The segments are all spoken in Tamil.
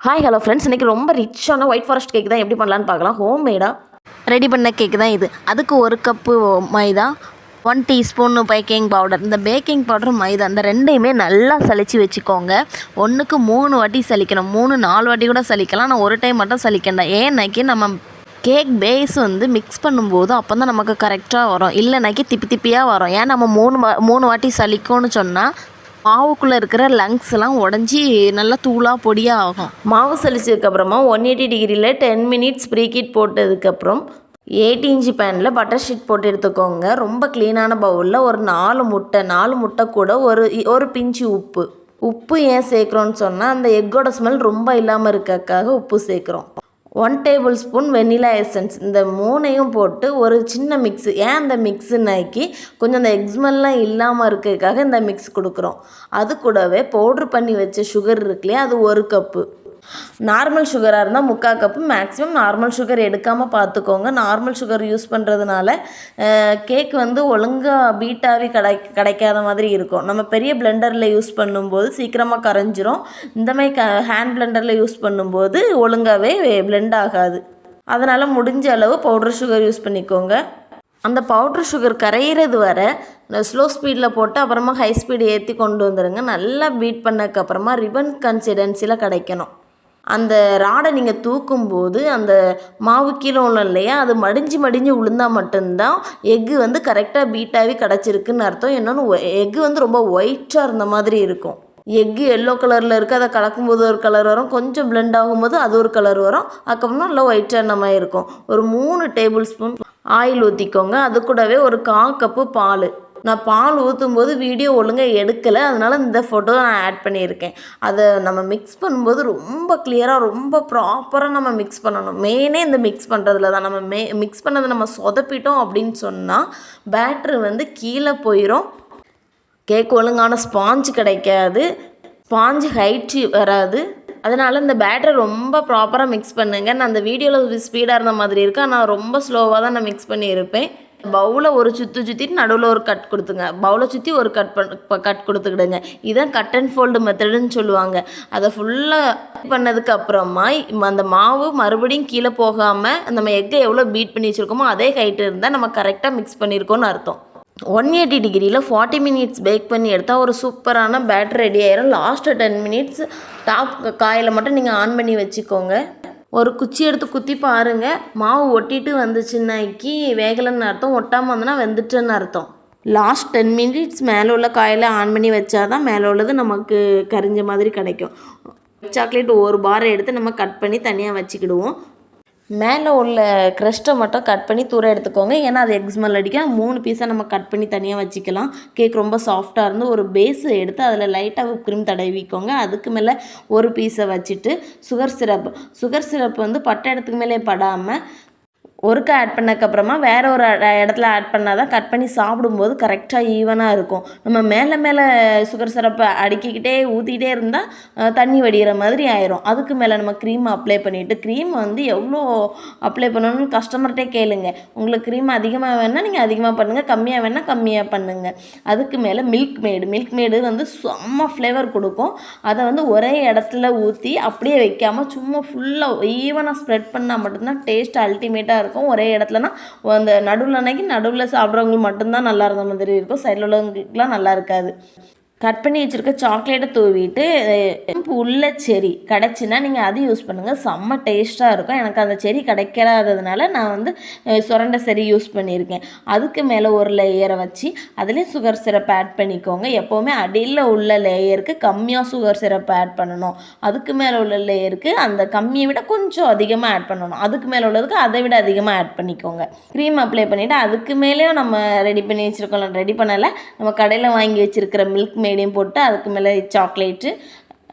ஹாய் ஹலோ ஃப்ரெண்ட்ஸ், இன்றைக்கி ரொம்ப ரிச்சான ஒயிட் ஃபாரஸ்ட் கேக் தான் எப்படி பண்ணலான்னு பார்க்கலாம். ஹோம்மேடாக ரெடி பண்ண கேக் தான் இது. அதுக்கு 1 கப்பு மைதா, 1 டீஸ்பூன் பேக்கிங் பவுடர். இந்த பேக்கிங் பவுடர் மைதா இந்த ரெண்டையுமே நல்லா சலித்து வச்சுக்கோங்க. 1க்கு 3 வாட்டி சலிக்கணும். 3-4 வாட்டி கூட சலிக்கலாம். நான் ஒரு டைம் மட்டும் சலிக்கண்டேன். ஏன்னாக்கி நம்ம கேக் பேஸ் மிக்ஸ் பண்ணும்போது அப்போ தான் நமக்கு கரெக்டாக வரும். இல்லைனாக்கி திப்பி திப்பியாக வரும். ஏன் நம்ம 3 வாட்டி சலிக்கோன்னு சொன்னால் மாவுக்குள்ளே இருக்கிற லங்ஸ்லாம் உடஞ்சி நல்லா தூளாக பொடியாக ஆகும். மாவு சலிச்சதுக்கப்புறமா 180 டிகிரியில் 10 மினிட்ஸ் ப்ரீகீட் போட்டதுக்கப்புறம் 8 இன்ச்சு பேனில் பட்டர் ஷீட் போட்டு எடுத்துக்கோங்க. ரொம்ப க்ளீனான பவுலில் ஒரு 4 முட்டை கூட ஒரு பிஞ்சு உப்பு ஏன் சேர்க்குறோன்னு சொன்னால் அந்த எக்கோட ஸ்மெல் ரொம்ப இல்லாமல் இருக்கக்காக உப்பு சேர்க்குறோம். 1 டேபிள் ஸ்பூன் வெண்ணிலா எசன்ஸ். இந்த 3ஐயும் போட்டு ஒரு சின்ன மிக்ஸு. ஏன் அந்த மிக்ஸுனாக்கி கொஞ்சம் அந்த எக்ஸ்மெல்லாம் இல்லாமல் இருக்கிறதுக்காக இந்த மிக்ஸ் கொடுக்குறோம். அது கூடவே பவுட்ரு பண்ணி வச்ச சுகர் இருக்குல்லையா, அது 1 கப்பு. நார்மல் சுகராக இருந்தால் 3/4 கப்பு. மேக்ஸிமம் நார்மல் சுகர் எடுக்காமல் பார்த்துக்கோங்க. நார்மல் சுகர் யூஸ் பண்ணுறதுனால கேக் ஒழுங்காக பீட்டாகவே கிடைக்காத மாதிரி இருக்கும். நம்ம பெரிய பிளெண்டரில் யூஸ் பண்ணும்போது சீக்கிரமாக கரைஞ்சிரும். இந்த மாதிரி ஹேண்ட் பிளெண்டரில் யூஸ் பண்ணும்போது ஒழுங்காகவே பிளெண்ட் ஆகாது. அதனால் முடிஞ்ச அளவு பவுடர் சுகர் யூஸ் பண்ணிக்கோங்க. அந்த பவுட்ரு சுகர் கரையிறது வர ஸ்லோ ஸ்பீடில் போட்டு அப்புறமா ஹை ஸ்பீடு ஏற்றி கொண்டு வந்துடுங்க. நல்லா பீட் பண்ணக்கப்புறமா ரிபன் கன்சிஸ்டன்சியில் கிடைக்கணும். அந்த ராடை நீங்கள் தூக்கும்போது அந்த மாவு கீழே உள்ள இல்லையா, அது மடிஞ்சு உளுந்தால் மட்டும்தான் எக்கு கரெக்டாக பீட்டாகவே கிடச்சிருக்குன்னு அர்த்தம். இன்னொன்று எக்கு ரொம்ப ஒயிட்டாக இருந்த மாதிரி இருக்கும். எக்கு எல்லோ கலரில் இருக்குது, அதை கலக்கும்போது ஒரு கலர் வரும். கொஞ்சம் பிளெண்ட் ஆகும்போது அது ஒரு கலர் வரும். அதுக்கப்புறம் நல்லா ஒயிட்டாக அந்த மாதிரி இருக்கும். ஒரு 3 டேபிள் ஸ்பூன் ஆயில் ஊற்றிக்கோங்க. அது கூடவே ஒரு 1/4 கப்பு பால். நான் பால் ஊற்றும்போது வீடியோ ஒழுங்காக எடுக்கலை, அதனால் இந்த ஃபோட்டோ நான் ஆட் பண்ணியிருக்கேன். அதை நம்ம மிக்ஸ் பண்ணும்போது ரொம்ப கிளியராக ரொம்ப ப்ராப்பராக நம்ம மிக்ஸ் பண்ணணும். மெயினே இந்த மிக்ஸ் பண்ணுறதுல தான். நம்ம மிக்ஸ் பண்ணதை நம்ம சொதப்பிட்டோம் அப்படின்னு சொன்னால் பேட்ரு கீழே போயிடும். கேக் ஒழுங்கான ஸ்பாஞ்சு கிடைக்காது, ஸ்பாஞ்சு ஹைட்டு வராது. அதனால் இந்த பேட்டரை ரொம்ப ப்ராப்பராக மிக்ஸ் பண்ணுங்கள். நான் அந்த வீடியோவில் ஸ்பீடாக இருந்த மாதிரி இருக்குது, ஆனால் ரொம்ப ஸ்லோவாக தான் நான் மிக்ஸ் பண்ணியிருப்பேன். பவுலை ஒரு சுற்றிட்டு நடுவில் ஒரு கட் கொடுத்துங்க. பவுலை சுற்றி ஒரு கட் கொடுத்துக்கிடுங்க. இதான் கட் அண்ட் ஃபோல்டு மெத்தடுன்னு சொல்லுவாங்க. அதை ஃபுல்லாக பண்ணதுக்கு அப்புறமா அந்த மாவு மறுபடியும் கீழே போகாமல் நம்ம எக்கை எவ்வளோ பீட் பண்ணி வச்சுருக்கோமோ அதே ஹைட்டு இருந்தால் நம்ம கரெக்டாக மிக்ஸ் பண்ணியிருக்கோன்னு அர்த்தம். 180 டிகிரியில் 40 மினிட்ஸ் பேக் பண்ணி எடுத்தால் ஒரு சூப்பரான பேட்டர் ரெடி ஆயிரும். லாஸ்ட்டு 10 மினிட்ஸ் டாப் காயில் மட்டும் நீங்கள் ஆன் பண்ணி வச்சுக்கோங்க. ஒரு குச்சி எடுத்து குத்தி பாருங்கள். மாவு ஒட்டிட்டு வந்துச்சுன்னாக்கி வேகலைன்னு அர்த்தம், ஒட்டாமல் வந்தோன்னா வெந்துட்டுன்னு அர்த்தம். லாஸ்ட் 10 மினிட்ஸ் மேலே உள்ள காயில் ஆன் பண்ணி வச்சா தான் மேலே உள்ளது நமக்கு கரிஞ்ச மாதிரி கிடைக்கும். சாக்லேட் ஒரு பாரை எடுத்து நம்ம கட் பண்ணி தனியாக வச்சுக்கிடுவோம். மேலே உள்ள க்ரஸ்ட்டை மட்டும் கட் பண்ணி தூர எடுத்துக்கோங்க. ஏன்னா அது எக்ஸ்மெல் அடிக்க 3 பீஸாக நம்ம கட் பண்ணி தனியாக வச்சுக்கலாம். கேக் ரொம்ப சாஃப்டாக இருந்து ஒரு பேஸு எடுத்து அதில் லைட்டாக விப் க்ரீம் தடவிக்கோங்க. அதுக்கு மேலே ஒரு பீஸை வச்சுட்டு சுகர் சிரப் பட்டை இடத்துக்கு மேலே படாமல் ஒருக்கா ஆட் பண்ணக்கப்புறமா வேறு ஒரு இடத்துல ஆட் பண்ணால் தான் கட் பண்ணி சாப்பிடும்போது கரெக்டாக ஈவனாக இருக்கும். நம்ம மேலே சுகர் சிரப்பை அடுக்கிக்கிட்டே ஊற்றிக்கிட்டே இருந்தால் தண்ணி வடிகிற மாதிரி ஆயிரும். அதுக்கு மேலே நம்ம க்ரீம் அப்ளை பண்ணிவிட்டு க்ரீம் எவ்வளோ அப்ளை பண்ணணும்னு கஸ்டமர்கிட்டே கேளுங்க. உங்களுக்கு க்ரீம் அதிகமாக வேணால் நீங்கள் அதிகமாக பண்ணுங்கள், கம்மியாக வேணால் கம்மியாக பண்ணுங்கள். அதுக்கு மேலே மில்க் மேடு செம்ம ஃப்ளேவர் கொடுக்கும். அதை ஒரே இடத்துல ஊற்றி அப்படியே வைக்காமல் சும்மா ஃபுல்லாக ஈவனாக ஸ்ப்ரெட் பண்ணால் மட்டும்தான் டேஸ்ட் அல்டிமேட்டாக இருக்கும். ஒரே இடத்துலனா அந்த நடுவில் சாப்பிட்றவங்களுக்கு மட்டும்தான் நல்லா இருந்த மாதிரி இருக்கும். சைடில் உள்ளவங்களுக்குலாம் நல்லா இருக்காது. கட் பண்ணி வச்சுருக்க சாக்லேட்டை தூவிட்டு உள்ள செரி கிடச்சின்னா நீங்கள் அது யூஸ் பண்ணுங்கள். செம்ம டேஸ்ட்டாக இருக்கும். எனக்கு அந்த செரி கிடைக்காததுனால நான் சுரண்ட செரி யூஸ் பண்ணியிருக்கேன். அதுக்கு மேலே ஒரு லேயரை வச்சு அதுலேயும் சுகர் சிரப் ஆட் பண்ணிக்கோங்க. எப்போவுமே அடியில் உள்ள லேயருக்கு கம்மியாக சுகர் சிரப் ஆட் பண்ணணும். அதுக்கு மேலே உள்ள லேயருக்கு அந்த கம்மியை விட கொஞ்சம் அதிகமாக ஆட் பண்ணணும். அதுக்கு மேலே உள்ளதுக்கு அதை விட அதிகமாக ஆட் பண்ணிக்கோங்க. க்ரீம் அப்ளை பண்ணிவிட்டு அதுக்கு மேலேயும் நம்ம ரெடி பண்ணி வச்சுருக்கோம். ரெடி பண்ணலை, நம்ம கடையில் வாங்கி வச்சுருக்கிற மில்க் மேடையும் போட்டு அதுக்கு மேலே சாக்லேட்டு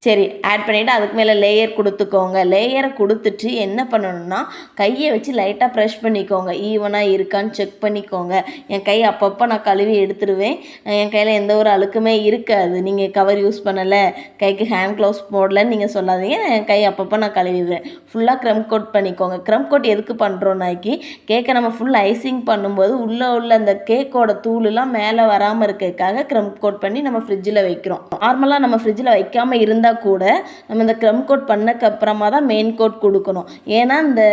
சரி ஆட் பண்ணிவிட்டு அதுக்கு மேலே லேயர் கொடுத்துக்கோங்க. லேயரை கொடுத்துட்டு என்ன பண்ணணும்னா கையை வச்சு லைட்டாக ப்ரெஷ் பண்ணிக்கோங்க. ஈவனாக இருக்கான்னு செக் பண்ணிக்கோங்க. என் கை அப்பப்போ நான் கழுவி எடுத்துடுவேன். என் கையில் எந்த ஒரு அழுக்குமே இருக்காது. நீங்கள் கவர் யூஸ் பண்ணலை, கைக்கு ஹேண்ட் க்ளவுஸ் போடலன்னு நீங்கள் சொல்லாதீங்க. என் கை அப்பப்போ நான் கழுவிடுவேன். ஃபுல்லாக க்ரம் கோட் பண்ணிக்கோங்க. க்ரம் கோட் எதுக்கு பண்ணுறோன்னாக்கி கேக்கை நம்ம ஃபுல் ஐசிங் பண்ணும்போது உள்ள அந்த கேக்கோட தூளெலாம் மேலே வராமல் இருக்கிறதுக்காக க்ரம் கோட் பண்ணி நம்ம ஃப்ரிட்ஜில் வைக்கிறோம். நார்மலாக நம்ம ஃப்ரிட்ஜில் வைக்காமல் இருந்தால் இருந்தால் கூட நம்ம இந்த க்ரம் கோட் பண்ணக்கப்புறமா தான் மெயின் கோட் கொடுக்கணும். ஏன்னா இந்த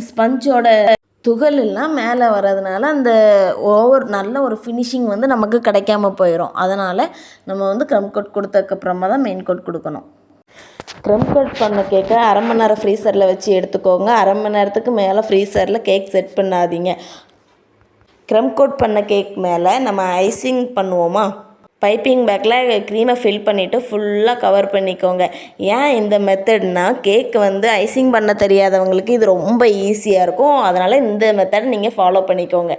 ஸ்பஞ்சோட துகள் எல்லாம் மேலே வர்றதுனால அந்த நல்ல ஒரு ஃபினிஷிங் வந்து நமக்கு கிடைக்காம போயிடும். அதனால் நம்ம வந்து க்ரம் கோட் கொடுத்ததுக்கப்புறமா தான் மெயின் கோட் கொடுக்கணும். க்ரம் கோட் பண்ண கேக்கை அரை மணி நேரம் ஃப்ரீசரில் வச்சு எடுத்துக்கோங்க. அரை மணி நேரத்துக்கு மேலே ஃப்ரீசரில் கேக் செட் பண்ணாதீங்க. க்ரம் கோட் பண்ண கேக் மேலே நம்ம ஐசிங் பண்ணுவோமா, பைப்பிங் பேக்கில் க்ரீமை ஃபில் பண்ணிவிட்டு ஃபுல்லாக கவர் பண்ணிக்கோங்க. ஏன் இந்த மெத்தட்னால் கேக் வந்து ஐசிங் பண்ண தெரியாதவங்களுக்கு இது ரொம்ப ஈஸியாக இருக்கும். அதனால் இந்த மெத்தட் நீங்கள் ஃபாலோ பண்ணிக்கோங்க.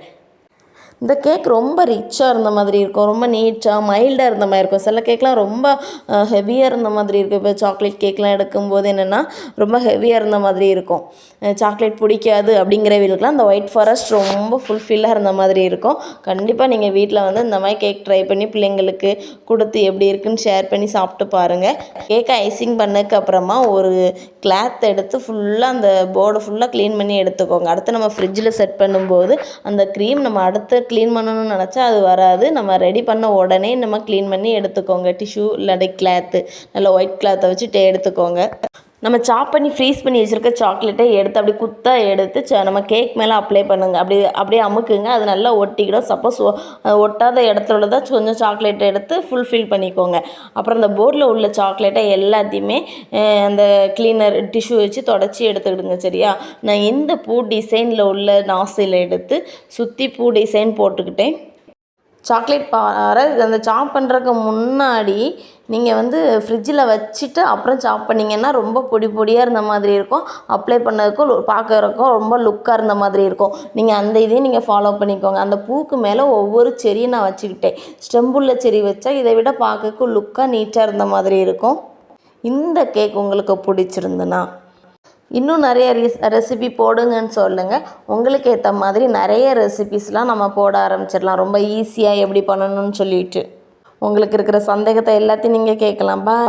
இந்த கேக் ரொம்ப ரிச்சாக இருந்த மாதிரி இருக்கும், ரொம்ப நீட்டாக மைல்டாக இருந்த மாதிரி இருக்கும். சில கேக்லாம் ரொம்ப ஹெவியாக இருந்த மாதிரி இருக்கும். இப்போ சாக்லேட் கேக்லாம் எடுக்கும்போது என்னென்னா ரொம்ப ஹெவியாக இருந்த மாதிரி இருக்கும். சாக்லேட் பிடிக்காது அப்படிங்கிறவங்களுக்குலாம் அந்த ஒயிட் ஃபாரஸ்ட் ரொம்ப ஃபுல்ஃபில்லாக இருந்த மாதிரி இருக்கும். கண்டிப்பாக நீங்கள் வீட்டில் வந்து இந்த மாதிரி கேக் ட்ரை பண்ணி பிள்ளைங்களுக்கு கொடுத்து எப்படி இருக்குன்னு ஷேர் பண்ணி சாப்பிட்டு பாருங்கள். கேக்கை ஐசிங் பண்ணதுக்கப்புறமா ஒரு கிளாத் எடுத்து ஃபுல்லாக அந்த போர்டை ஃபுல்லாக க்ளீன் பண்ணி எடுத்துக்கோங்க. அடுத்து நம்ம ஃப்ரிட்ஜில் செட் பண்ணும்போது அந்த க்ரீம் நம்ம அடுத்து க்ளீன் பண்ணணும்னு நினச்சா அது வராது. நம்ம ரெடி பண்ண உடனே நம்ம க்ளீன் பண்ணி எடுத்துக்கோங்க. டிஷ்யூ இல்லாட்டி கிளாத்து, நல்லா ஒயிட் கிளாத்தை வச்சுட்டு எடுத்துக்கோங்க. நம்ம சாப் பண்ணி ஃப்ரீஸ் பண்ணி வச்சுருக்க சாக்லேட்டை எடுத்து அப்படி குத்தாக எடுத்து நம்ம கேக் மேலே அப்ளை பண்ணுங்கள். அப்படியே அமுக்குங்க, அது நல்லா ஒட்டிக்கிடும். சப்போஸ் ஒட்டாத இடத்துல தான் கொஞ்சம் சாக்லேட்டை எடுத்து ஃபுல்ஃபில் பண்ணிக்கோங்க. அப்புறம் அந்த போர்டில் உள்ள சாக்லேட்டை எல்லாத்தையுமே அந்த கிளீனர் டிஷ்யூ வச்சு தொடச்சி எடுத்துக்கிடுங்க. சரியா? நான் இந்த பூ டிசைனில் உள்ள நாசில் எடுத்து சுற்றி பூ டிசைன் போட்டுக்கிட்டேன். சாக்லேட் பாரை அந்த சாப் பண்ணுறதுக்கு முன்னாடி நீங்கள் வந்து ஃப்ரிட்ஜில் வச்சுட்டு அப்புறம் சாப் பண்ணிங்கன்னா ரொம்ப பொடியாக இருந்த மாதிரி இருக்கும். அப்ளை பண்ணதுக்கும் பார்க்குறதுக்கும் ரொம்ப லுக்காக இருந்த மாதிரி இருக்கும். நீங்கள் அந்த இதையும் நீங்கள் ஃபாலோ பண்ணிக்கோங்க. அந்த பூக்கு மேலே ஒவ்வொரு செடியும் நான் வச்சுக்கிட்டேன். ஸ்டெம்புள்ள செடி வச்சா இதை விட பார்க்கறதுக்கு லுக்காக நீட்டாக இருந்த மாதிரி இருக்கும். இந்த கேக் உங்களுக்கு பிடிச்சிருந்துன்னா இன்னும் நிறைய ரெசிபி போடுங்கன்னு சொல்லுங்கள். உங்களுக்கு ஏற்ற மாதிரி நிறைய ரெசிபிஸ்லாம் நம்ம போட ஆரம்பிச்சிடலாம். ரொம்ப ஈஸியாக எப்படி பண்ணணும்னு சொல்லிட்டு உங்களுக்கு இருக்கிற சந்தேகத்தை எல்லாத்தையும் நீங்கள் கேட்கலாம். பாய்.